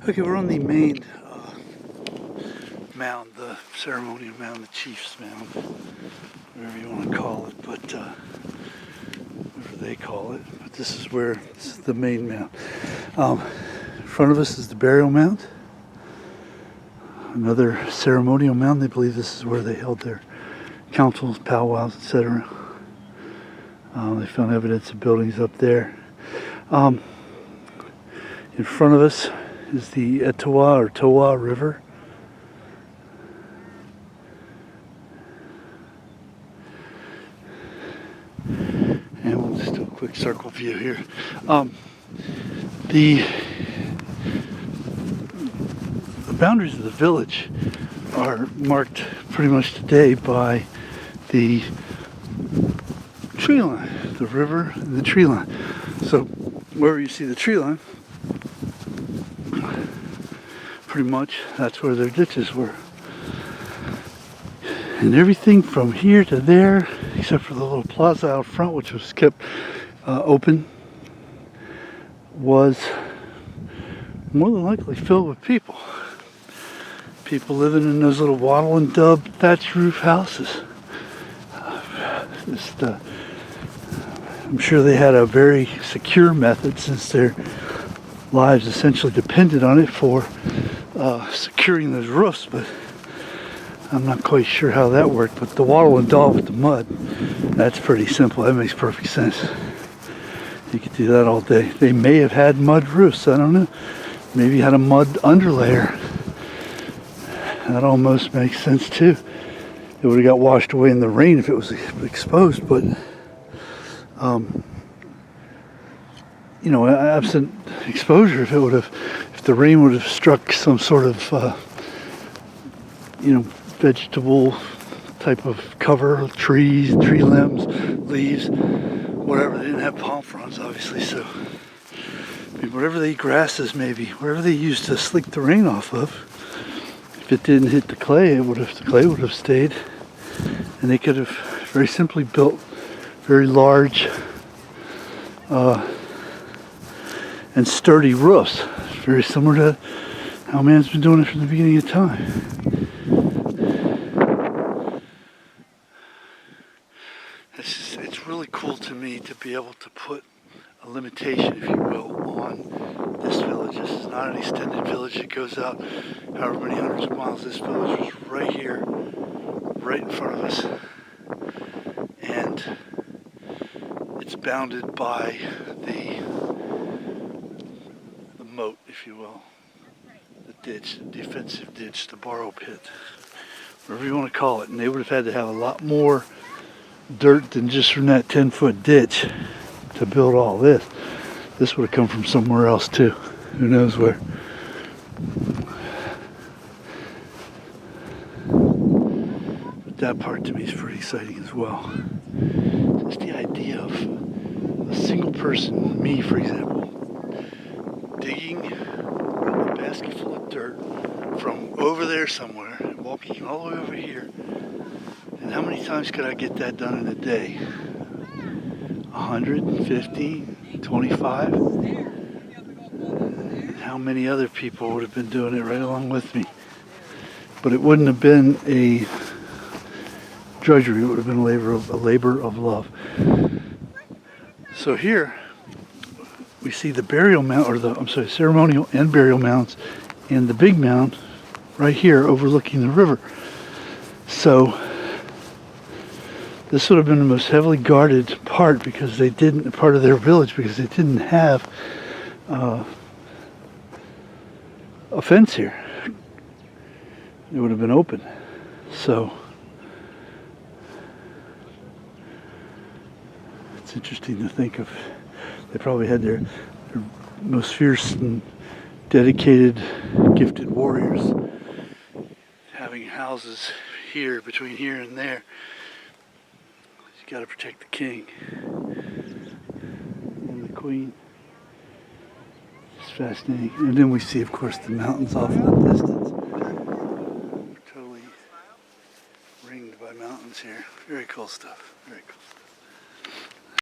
Okay, we're on the main mound, the ceremonial mound, the chief's mound, whatever you want to call it, but whatever they call it. But this is the main mound. In front of us is the burial mound, another ceremonial mound. They believe this is where they held their councils, powwows, etc. They found evidence of buildings up there. In front of us is the Etowah or Towa River. And we'll just do a quick circle view here. The boundaries of the village are marked pretty much today by the tree line, the river and the tree line. So wherever you see the tree line, pretty much that's where their ditches were. And everything from here to there, except for the little plaza out front, which was kept open, was more than likely filled with people. People living in those little wattle and dub thatch roof houses. I'm sure they had a very secure method, since their lives essentially depended on it for securing those roofs, but I'm not quite sure how that worked. But the wattle and daub with the mud, that's pretty simple. That makes perfect sense. You could do that all day. They may have had mud roofs, I don't know. Maybe had a mud underlayer. That almost makes sense too. It would have got washed away in the rain if it was exposed, but you know, absent exposure, if the rain would have struck some sort of vegetable type of cover, trees, tree limbs, leaves, whatever. They didn't have palm fronds, obviously, so I mean, whatever they grasses, maybe whatever they used to slick the rain off of, if it didn't hit the clay, the clay would have stayed, and they could have very simply built very large and sturdy roofs, very similar to how man's been doing it from the beginning of time. It's really cool to me to be able to put a limitation, if you will, on this village. This is not an extended village that goes out however many hundreds of miles. This village is right here, right in front of us, and it's bounded by the moat, if you will, the ditch, the defensive ditch, the borrow pit, whatever you want to call it. And they would have had to have a lot more dirt than just from that 10-foot ditch to build all this. This would have come from somewhere else too. Who knows where. But that part to me is pretty exciting as well. Just the idea of a single person, me for example, digging a basket full of dirt from over there somewhere and walking all the way over here. And how many times could I get that done in a day? 150, 25? And how many other people would have been doing it right along with me? But it wouldn't have been a drudgery. It would have been a labor of love. So here we see the burial mound, ceremonial and burial mounds, and the big mound right here overlooking the river. So this would have been the most heavily guarded part, because part of their village, because they didn't have a fence here. It would have been open. So it's interesting to think of. They probably had their most fierce and dedicated, gifted warriors having houses here, between here and there. You got to protect the king and the queen. It's fascinating. And then we see, of course, the mountains off in the distance. We're totally ringed by mountains here. Very cool stuff. Very cool.